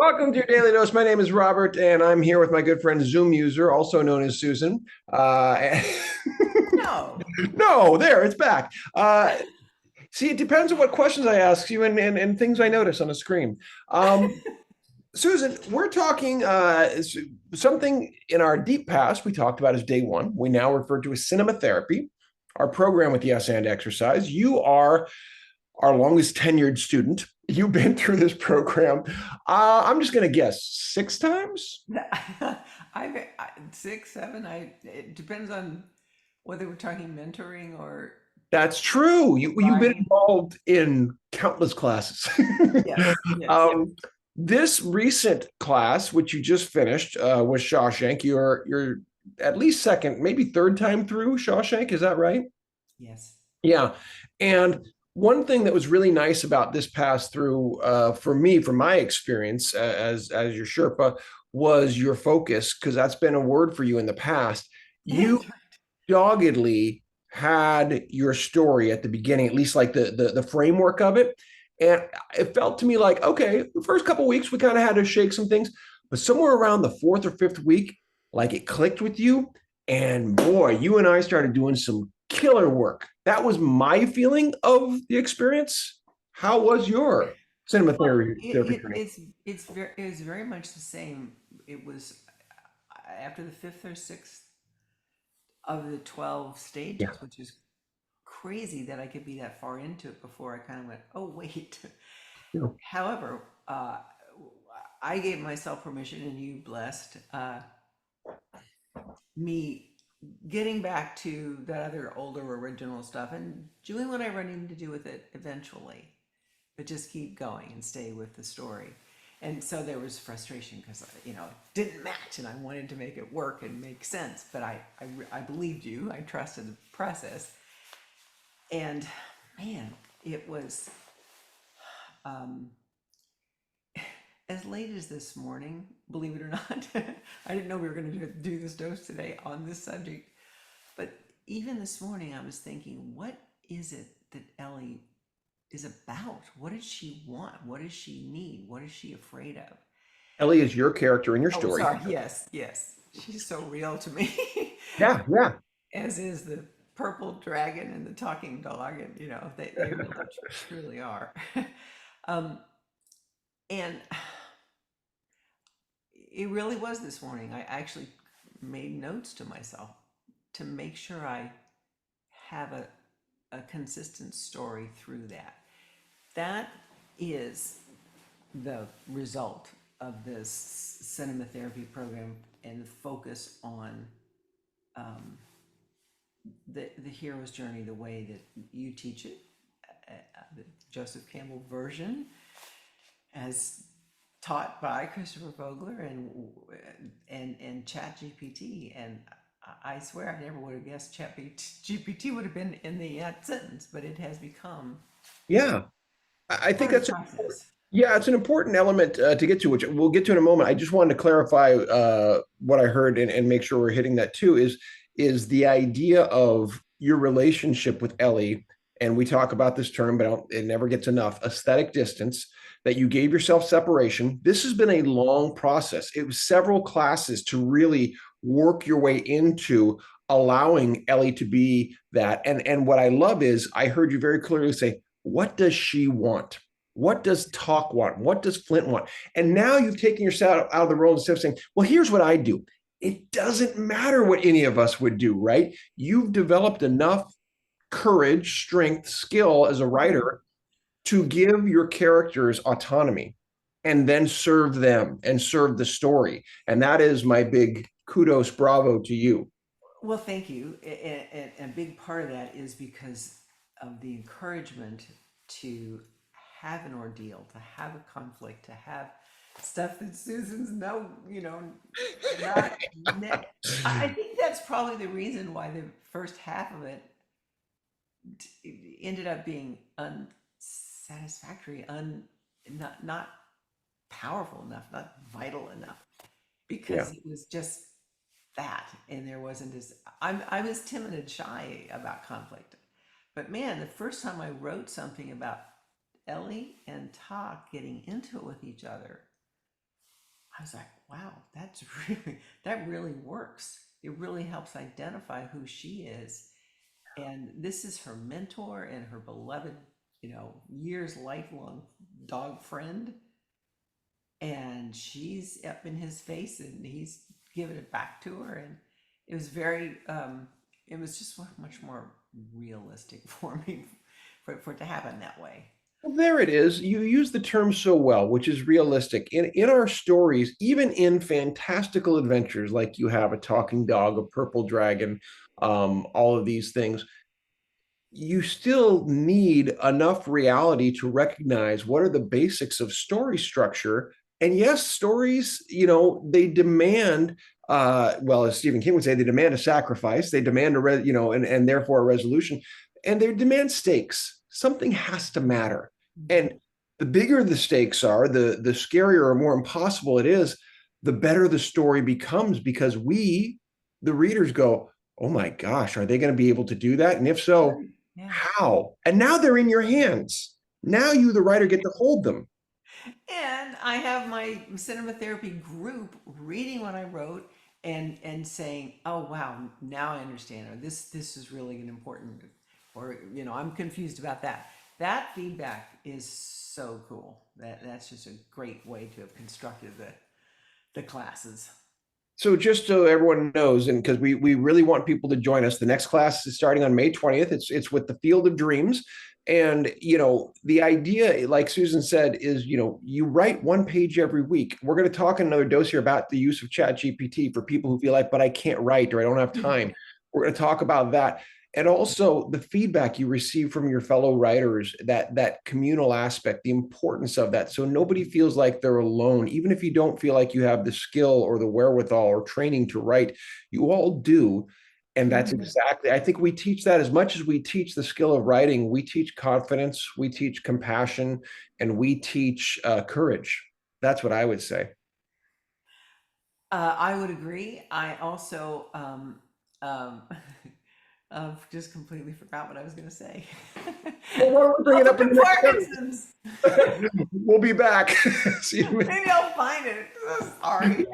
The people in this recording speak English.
Welcome to your Daily Dose. My name is Robert, and I'm here with my good friend Zoom user, also known as Susan. No. No, there, it's back. See, it depends on what questions I ask you and things I notice on the screen. Um, Susan, we're talking something in our deep past we talked about as day one. We now refer to as cinema therapy, our program with Yes and Exercise. You are our longest tenured student. You've been through this program. I'm just going to guess 6 times. Six, seven. It depends on whether we're talking mentoring or That's true. You've been guiding. involved in countless classes. Yes, yes. um, this recent class, which you just finished, was Shawshank. You're at least second, maybe third time through Shawshank. Is that right? Yes. Yeah. And one thing that was really nice about this pass through for me, from my experience as your Sherpa, was your focus, because that's been a word for you in the past. You That's right. doggedly had your story at the beginning, at least like the framework of it. And it felt to me like, okay, the first couple of weeks we kind of had to shake some things, but somewhere around the fourth or fifth week, like it clicked with you. And boy, you and I started doing some killer work. That was my feeling of the experience. How was your cinema Well, therapy training? it's very much the same. It was after the fifth or sixth of the 12 Yeah. stages, which is crazy that I could be that far into it before I kind of went, oh wait. Yeah. However, I gave myself permission, and you blessed me getting back to that other older original stuff and doing what I run into do with it eventually, but just keep going and stay with the story. And so there was frustration because it didn't match, and I wanted to make it work and make sense. But I believed you. I trusted the process, and man, it was um, as late as this morning. Believe it or not, I didn't know we were going to do this dose today on this subject. But even this morning, I was thinking, what is it that Ellie is about? What does she want? What does she need? What is she afraid of? Ellie is your character in your Oh, story. sorry. Yes, yes. She's so real to me, Yeah, yeah. as is the purple dragon and the talking dog, and they really truly are. um, and it really was this morning. I actually made notes to myself to make sure I have a consistent story through that. That is the result of this cinema therapy program and the focus on the hero's journey the way that you teach it, the Joseph Campbell version, as taught by Christopher Vogler and Chat GPT. And I swear I never would have guessed Chat GPT would have been in the sentence, but it has become Yeah. I think part of the that's process. yeah, it's an important element to get to, which we'll get to in a moment. I just wanted to clarify what I heard and make sure we're hitting that too. Is the idea of your relationship with Ellie, and we talk about this term, but it never gets enough. Aesthetic distance. That you gave yourself separation. This has been a long process. It was several classes to really work your way into allowing Ellie to be that. And what I love is I heard you very clearly say, what does she want? What does Talk want? What does Flint want? And now you've taken yourself out of the role instead of saying, well, here's what I do. It doesn't matter what any of us would do, right? You've developed enough courage, strength, skill as a writer to give your characters autonomy and then serve them and serve the story. And that is my big kudos, bravo to you. Well, thank you. And a big part of that is because of the encouragement to have an ordeal, to have a conflict, to have stuff that Susan's not. I think that's probably the reason why the first half of it ended up being unsatisfactory, not powerful enough, not vital enough, Yeah. because it was just that, and there wasn't as I was timid and shy about conflict. But man, the first time I wrote something about Ellie and Talk getting into it with each other, I was like, wow, that's really, that really works. It really helps identify who she is. And this is her mentor and her beloved, years lifelong dog friend. And she's up in his face and he's giving it back to her. And it was it was just much more realistic for me for it to happen that way. Well, there it is. You use the term so well, which is realistic. In our stories, even in fantastical adventures, like you have a talking dog, a purple dragon, all of these things, you still need enough reality to recognize what are the basics of story structure. And yes, stories, they demand, well, as Stephen King would say, they demand a sacrifice, they demand and therefore a resolution, and they demand stakes. Something has to matter. Mhm. And the bigger the stakes are, the scarier or more impossible it is, the better the story becomes, because we, the readers, go, oh my gosh, are they going to be able to do that? And if so, Yeah. how? And now they're in your hands. Now you, the writer, get to hold them. And I have my cinema therapy group reading what I wrote and saying, "Oh wow, now I understand." Or this is really an important, or I'm confused about that. That feedback is so cool. That's just a great way to have constructed the classes. So just so everyone knows, and because we really want people to join us, the next class is starting on May 20th. It's with the Field of Dreams. And the idea, like Susan said, is you write one page every week. We're going to talk in another dose here about the use of Chat GPT for people who feel like, but I can't write or I don't have time. We're going to talk about that. And also the feedback you receive from your fellow writers, that communal aspect, the importance of that, so nobody feels like they're alone. Even if you don't feel like you have the skill or the wherewithal or training to write, you all do. And that's Mhm. exactly, I think we teach that. As much as we teach the skill of writing, we teach confidence, we teach compassion, and we teach courage. That's what I would say. I would agree. I also um, just completely forgot what I was going to say. Well, why don't we bring it Also, up in the Parkinson's. next? We'll be back. See you. Maybe I'll find it. Sorry.